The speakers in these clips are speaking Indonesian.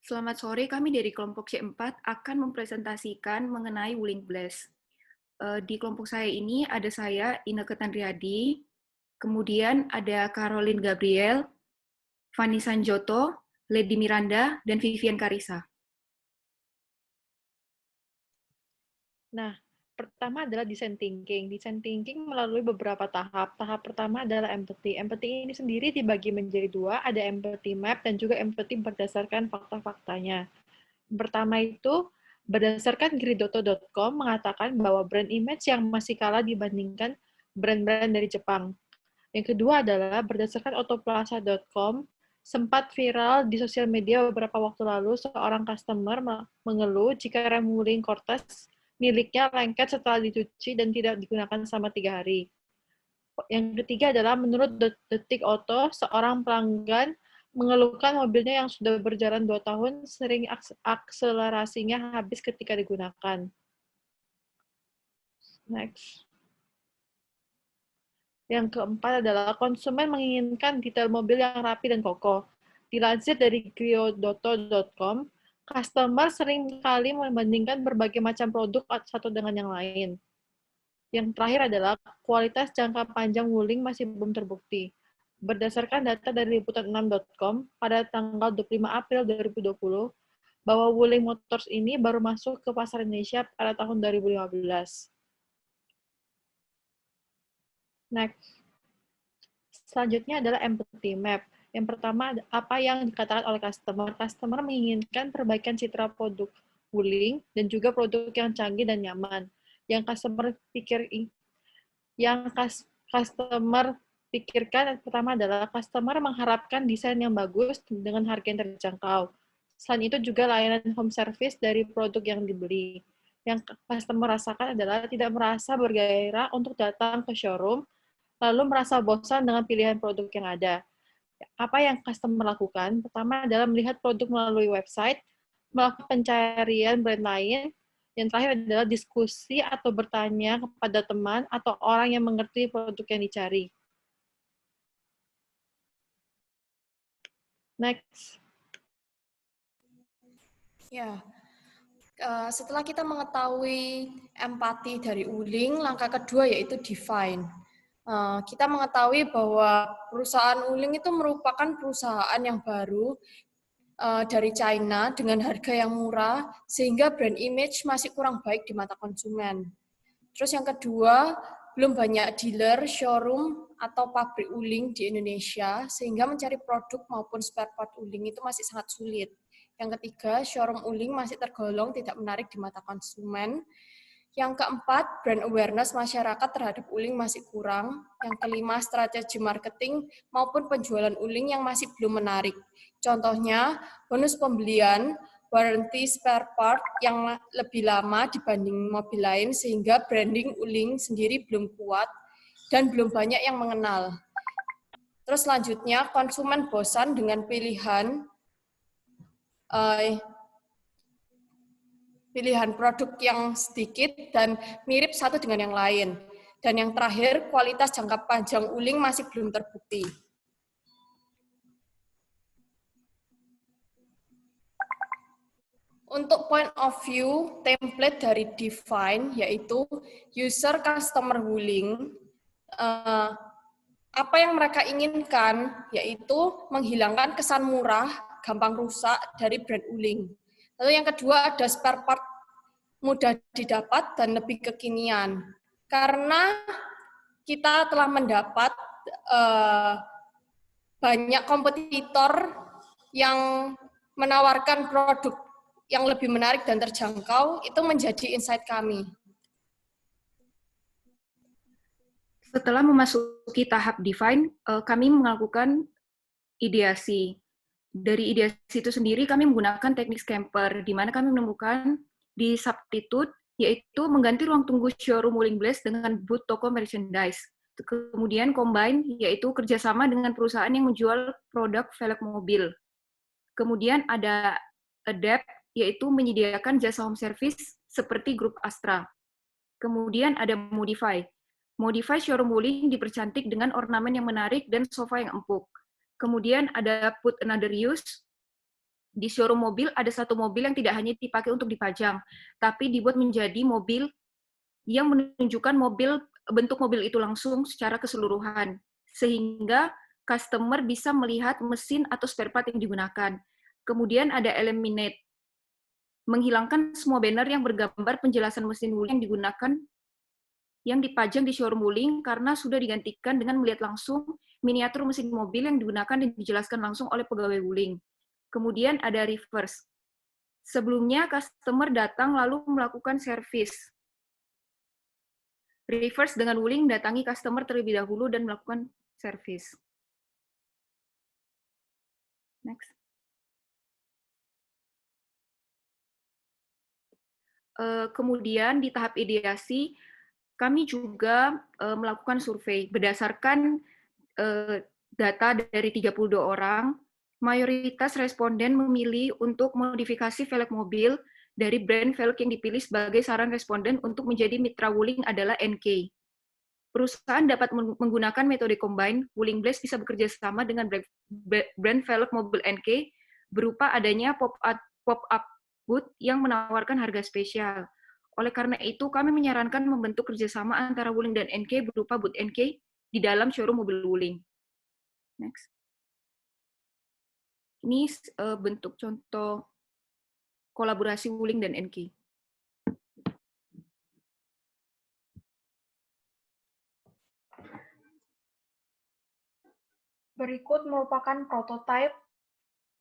Selamat sore, kami dari kelompok C4 akan mempresentasikan mengenai Wuling Blast. Di kelompok saya ini ada saya, Inneke Tandriadi, kemudian ada Caroline Gabriel, Fanny Sanjoto, Lady Miranda, dan Vivian Karisa. Nah, pertama adalah design thinking. Design thinking melalui beberapa tahap. Tahap pertama adalah empathy. Empathy ini sendiri dibagi menjadi dua, ada empathy map dan juga empathy berdasarkan fakta-faktanya. Pertama itu, berdasarkan Giridoto.com mengatakan bahwa brand image yang masih kalah dibandingkan brand-brand dari Jepang. Yang kedua adalah berdasarkan Autoplaza.com, sempat viral di sosial media beberapa waktu lalu seorang customer mengeluh jika rem wuling Cortez miliknya lengket setelah dicuci dan tidak digunakan selama 3 hari. Yang ketiga adalah menurut Detik Auto, seorang pelanggan mengeluhkan mobilnya yang sudah berjalan 2 tahun sering akselerasinya habis ketika digunakan. Next. Yang keempat adalah konsumen menginginkan detail mobil yang rapi dan kokoh. Dilansir dari Griodoto.com, customer sering kali membandingkan berbagai macam produk satu dengan yang lain. Yang terakhir adalah kualitas jangka panjang Wuling masih belum terbukti. Berdasarkan data dari liputan6.com, pada tanggal 25 April 2020, bahwa Wuling Motors ini baru masuk ke pasar Indonesia pada tahun 2015. Next. Selanjutnya adalah empathy map. Yang pertama, apa yang dikatakan oleh customer. Customer menginginkan perbaikan citra produk Wuling dan juga produk yang canggih dan nyaman. Yang customer pikirkan pertama adalah customer mengharapkan desain yang bagus dengan harga yang terjangkau. Selain itu juga layanan home service dari produk yang dibeli. Yang customer rasakan adalah tidak merasa bergairah untuk datang ke showroom, lalu merasa bosan dengan pilihan produk yang ada. Apa yang customer lakukan? Pertama adalah melihat produk melalui website, melakukan pencarian brand lain, yang terakhir adalah diskusi atau bertanya kepada teman atau orang yang mengerti produk yang dicari. Next. Ya, setelah kita mengetahui empati dari Wuling, langkah kedua yaitu define. Kita mengetahui bahwa perusahaan Wuling itu merupakan perusahaan yang baru dari China dengan harga yang murah, sehingga brand image masih kurang baik di mata konsumen. Terus yang kedua, belum banyak dealer, showroom, atau pabrik Wuling di Indonesia, sehingga mencari produk maupun spare part Wuling itu masih sangat sulit. Yang ketiga, showroom Wuling masih tergolong tidak menarik di mata konsumen. Yang keempat, brand awareness masyarakat terhadap Wuling masih kurang. Yang kelima, strategi marketing maupun penjualan Wuling yang masih belum menarik. Contohnya, bonus pembelian, warranty spare part yang lebih lama dibanding mobil lain, sehingga branding Wuling sendiri belum kuat dan belum banyak yang mengenal. Terus selanjutnya, konsumen bosan dengan pilihan produk yang sedikit dan mirip satu dengan yang lain. Dan yang terakhir, kualitas jangka panjang Wuling masih belum terbukti. Untuk point of view template dari define, yaitu user customer Wuling, apa yang mereka inginkan, yaitu menghilangkan kesan murah, gampang rusak dari brand Wuling. Lalu yang kedua ada spare part mudah didapat dan lebih kekinian. Karena kita telah mendapat banyak kompetitor yang menawarkan produk yang lebih menarik dan terjangkau, itu menjadi insight kami. Setelah memasuki tahap define, kami melakukan ideasi. Dari ideasi itu sendiri kami menggunakan teknik scamper, di mana kami menemukan di substitute, yaitu mengganti ruang tunggu showroom Wuling Blast dengan booth toko merchandise. Kemudian combine, yaitu kerjasama dengan perusahaan yang menjual produk velg mobil. Kemudian ada adapt, yaitu menyediakan jasa home service seperti grup Astra. Kemudian ada modify. Modify showroom Wuling dipercantik dengan ornamen yang menarik dan sofa yang empuk. Kemudian ada put another use, di showroom mobil ada satu mobil yang tidak hanya dipakai untuk dipajang, tapi dibuat menjadi mobil yang menunjukkan bentuk mobil itu langsung secara keseluruhan, sehingga customer bisa melihat mesin atau spare part yang digunakan. Kemudian ada eliminate, menghilangkan semua banner yang bergambar penjelasan mesin wuling yang digunakan yang dipajang di showroom wuling karena sudah digantikan dengan melihat langsung miniatur mesin mobil yang digunakan dan dijelaskan langsung oleh pegawai wuling. Kemudian ada reverse. Sebelumnya customer datang lalu melakukan servis. Reverse dengan wuling datangi customer terlebih dahulu dan melakukan servis. Next. Kemudian di tahap ideasi, kami juga melakukan survei. Berdasarkan data dari 32 orang, mayoritas responden memilih untuk modifikasi velg mobil dari brand velg yang dipilih sebagai saran responden untuk menjadi mitra wuling adalah NK. Perusahaan dapat menggunakan metode combine, Wuling Blast bisa bekerja sama dengan brand velg mobil NK berupa adanya pop-up booth yang menawarkan harga spesial. Oleh karena itu, kami menyarankan membentuk kerjasama antara Wuling dan NK berupa booth NK di dalam showroom mobil Wuling. Next. Ini bentuk contoh kolaborasi Wuling dan NK. Berikut merupakan prototipe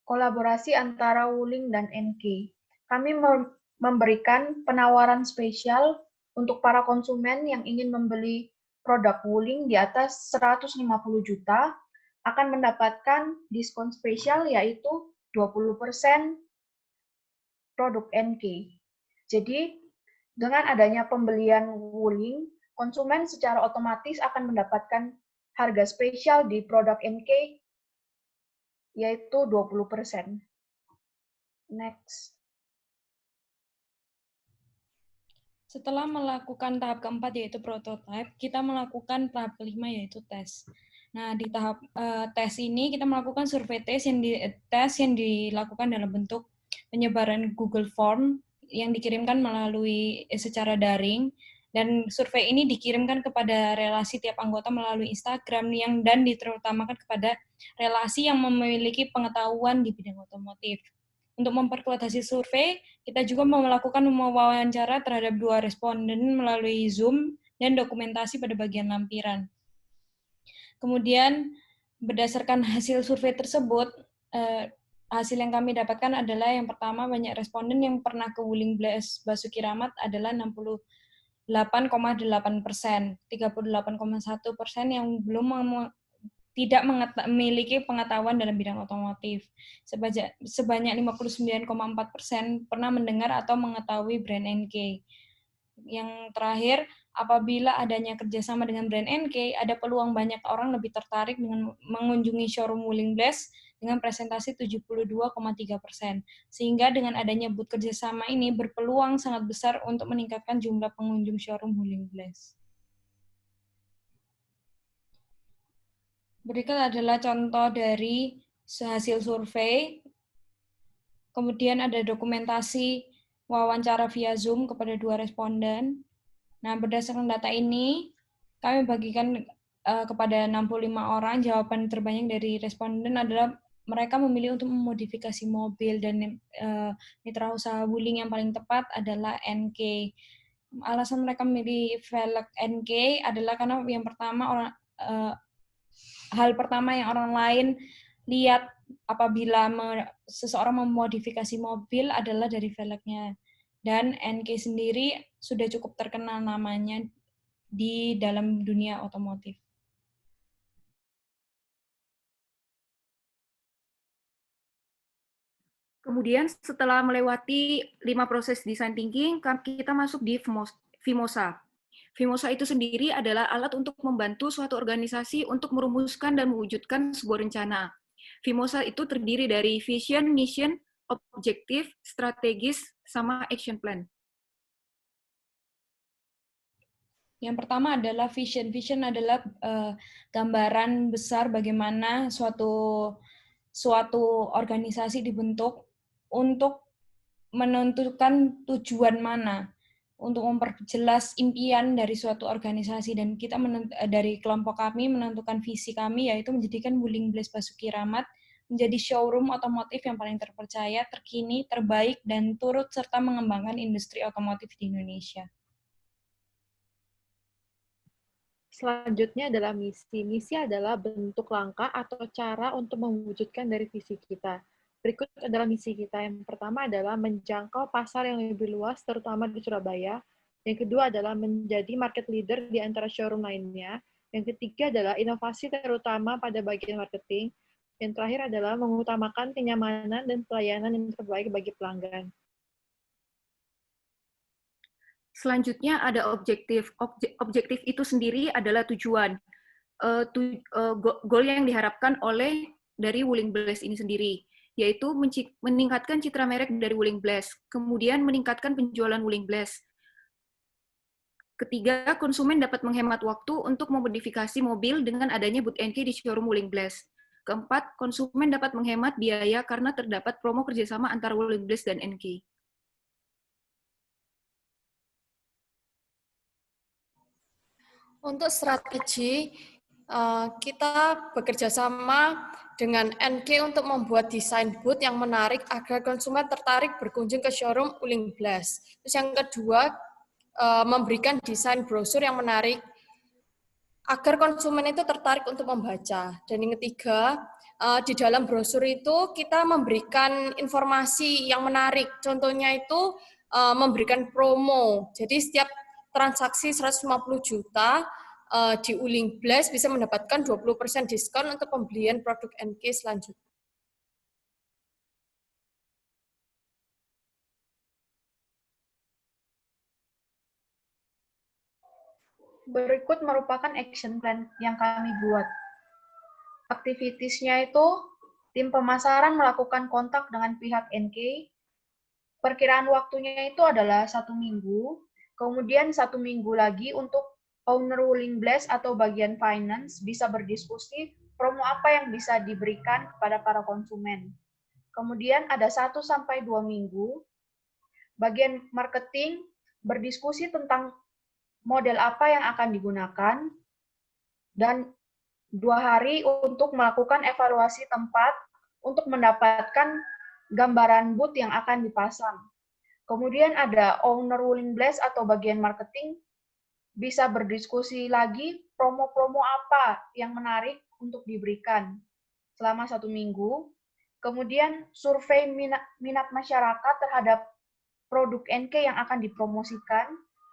kolaborasi antara Wuling dan NK. Kami memberikan penawaran spesial untuk para konsumen yang ingin membeli produk Wuling di atas 150 juta akan mendapatkan diskon spesial yaitu 20% produk NK. Jadi, dengan adanya pembelian Wuling, konsumen secara otomatis akan mendapatkan harga spesial di produk NK yaitu 20%. Next. Setelah melakukan tahap keempat yaitu prototype, kita melakukan tahap kelima yaitu tes. Nah, di tahap tes ini kita melakukan survei tes yang dilakukan dalam bentuk penyebaran Google Form yang dikirimkan melalui secara daring, dan survei ini dikirimkan kepada relasi tiap anggota melalui Instagram dan diterutamakan kepada relasi yang memiliki pengetahuan di bidang otomotif. Untuk memperkuat hasil survei, kita juga mau melakukan wawancara terhadap 2 responden melalui Zoom dan dokumentasi pada bagian lampiran. Kemudian, berdasarkan hasil survei tersebut, hasil yang kami dapatkan adalah yang pertama, banyak responden yang pernah ke Wuling Blast Basuki Rahmat adalah 68,8%, 38,1% yang tidak memiliki pengetahuan dalam bidang otomotif. Sebanyak 59,4% pernah mendengar atau mengetahui brand NK. Yang terakhir, apabila adanya kerjasama dengan brand NK, ada peluang banyak orang lebih tertarik dengan mengunjungi showroom Wuling Blast dengan presentasi 72,3%. Sehingga dengan adanya booth kerjasama ini berpeluang sangat besar untuk meningkatkan jumlah pengunjung showroom Wuling Blast. Berikut adalah contoh dari hasil survei. Kemudian ada dokumentasi wawancara via Zoom kepada 2 responden. Nah, berdasarkan data ini, kami bagikan kepada 65 orang. Jawaban terbanyak dari responden adalah mereka memilih untuk memodifikasi mobil, dan mitra usaha Wuling yang paling tepat adalah NK. Alasan mereka memilih velg NK adalah karena yang pertama hal pertama yang orang lain lihat apabila seseorang memodifikasi mobil adalah dari velgnya. Dan NK sendiri sudah cukup terkenal namanya di dalam dunia otomotif. Kemudian setelah melewati 5 proses design thinking, kita masuk di Vimosa. Vimosa itu sendiri adalah alat untuk membantu suatu organisasi untuk merumuskan dan mewujudkan sebuah rencana. Vimosa itu terdiri dari vision, mission, objektif, strategis, sama action plan. Yang pertama adalah vision. Vision adalah gambaran besar bagaimana suatu organisasi dibentuk untuk menentukan tujuan mana, untuk memperjelas impian dari suatu organisasi, dan kita dari kelompok kami menentukan visi kami, yaitu menjadikan Wuling Blaze Basuki Rahmat menjadi showroom otomotif yang paling terpercaya, terkini, terbaik, dan turut serta mengembangkan industri otomotif di Indonesia. Selanjutnya adalah misi. Misi adalah bentuk langkah atau cara untuk mewujudkan dari visi kita. Berikut adalah misi kita. Yang pertama adalah menjangkau pasar yang lebih luas, terutama di Surabaya. Yang kedua adalah menjadi market leader di antara showroom lainnya. Yang ketiga adalah inovasi terutama pada bagian marketing. Yang terakhir adalah mengutamakan kenyamanan dan pelayanan yang terbaik bagi pelanggan. Selanjutnya ada objektif. Objektif itu sendiri adalah tujuan. Goal yang diharapkan dari Wuling Blaze ini sendiri, yaitu meningkatkan citra merek dari Wuling Blaze, kemudian meningkatkan penjualan Wuling Blaze. Ketiga, konsumen dapat menghemat waktu untuk memodifikasi mobil dengan adanya booth NK di showroom Wuling Blaze. Keempat, konsumen dapat menghemat biaya karena terdapat promo kerjasama antara Wuling Blaze dan NK. Untuk strategi, kita bekerja sama dengan NK untuk membuat desain booth yang menarik agar konsumen tertarik berkunjung ke showroom Wuling Blaze. Terus yang kedua, memberikan desain brosur yang menarik agar konsumen itu tertarik untuk membaca. Dan yang ketiga, di dalam brosur itu kita memberikan informasi yang menarik. Contohnya itu memberikan promo. Jadi setiap transaksi 150 juta di Wuling Blaze bisa mendapatkan 20% diskon untuk pembelian produk NK selanjutnya. Berikut merupakan action plan yang kami buat. Aktivitasnya itu, tim pemasaran melakukan kontak dengan pihak NK. Perkiraan waktunya itu adalah 1 minggu. Kemudian 1 minggu lagi untuk owner Wuling Blaze atau bagian finance bisa berdiskusi promo apa yang bisa diberikan kepada para konsumen. Kemudian ada 1-2 minggu, bagian marketing berdiskusi tentang model apa yang akan digunakan, dan 2 hari untuk melakukan evaluasi tempat untuk mendapatkan gambaran booth yang akan dipasang. Kemudian ada owner Wuling Blaze atau bagian marketing bisa berdiskusi lagi promo-promo apa yang menarik untuk diberikan selama 1 minggu. Kemudian survei minat masyarakat terhadap produk NK yang akan dipromosikan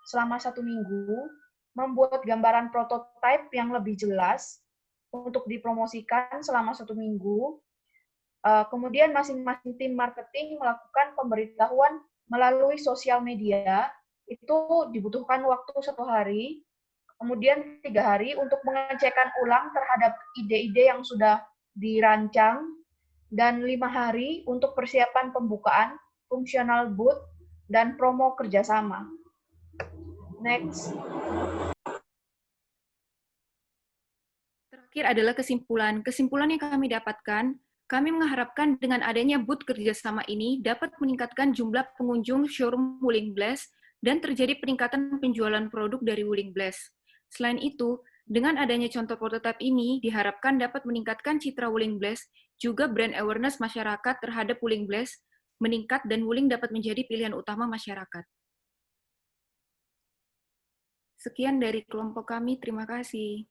selama 1 minggu, membuat gambaran prototipe yang lebih jelas untuk dipromosikan selama 1 minggu. Kemudian masing-masing tim marketing melakukan pemberitahuan melalui sosial media, itu dibutuhkan waktu 1 hari, kemudian 3 hari untuk pengecekan ulang terhadap ide-ide yang sudah dirancang, dan 5 hari untuk persiapan pembukaan, fungsional booth, dan promo kerjasama. Next. Terakhir adalah kesimpulan. Kesimpulan yang kami dapatkan, kami mengharapkan dengan adanya booth kerjasama ini dapat meningkatkan jumlah pengunjung showroom Wuling Blaze dan terjadi peningkatan penjualan produk dari Wuling Blaze. Selain itu, dengan adanya contoh prototipe ini diharapkan dapat meningkatkan citra Wuling Blaze, juga brand awareness masyarakat terhadap Wuling Blaze meningkat dan Wuling dapat menjadi pilihan utama masyarakat. Sekian dari kelompok kami, terima kasih.